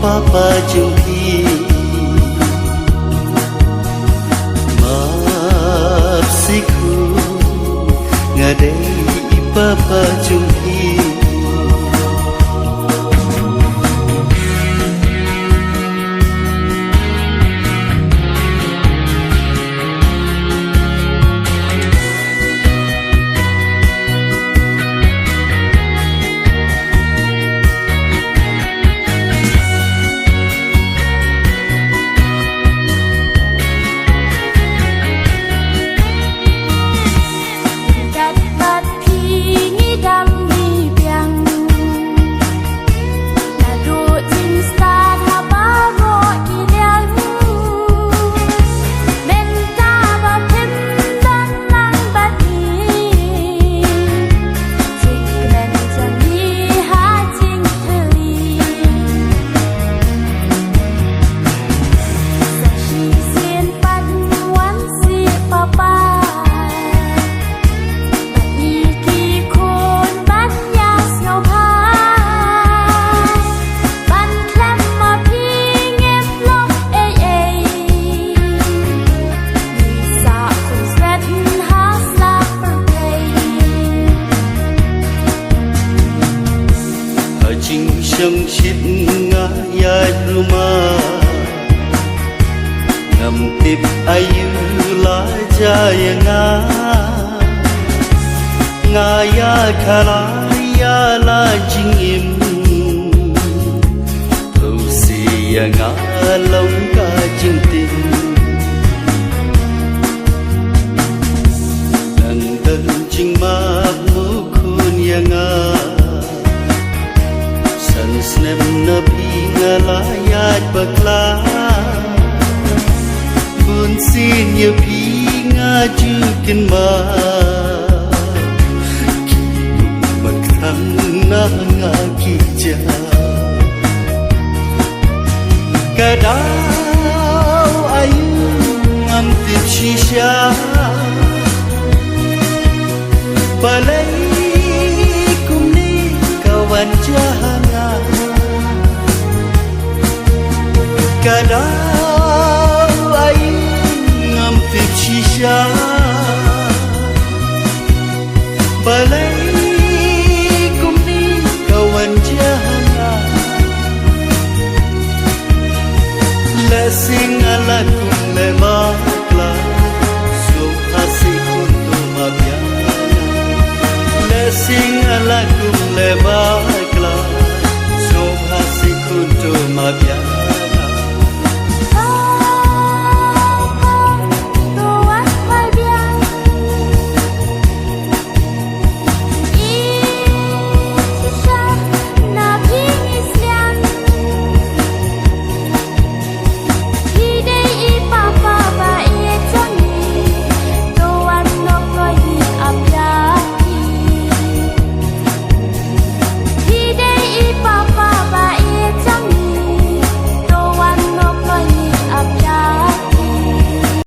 papa jumpi mapsiku ngadai papa jumpi trong chiếc ngã dài rumah ngầm tiếp ayu la jaya nga ya khala ya la jingim thâu si ya nga long ka jing tin nang dan jing ma mu khun ya nga snap nabi ngalayat bakla bun sin ya pi ngajukin ma makhang na ngakija kadau ayu ngam tip shisha balai kumni kawan jahan kadang air ngam tip shisha balai kumni kawan jahana lasing ala kum le makla so hasik kuntu mabya lasing ala kum le makla so hasik kuntu mabya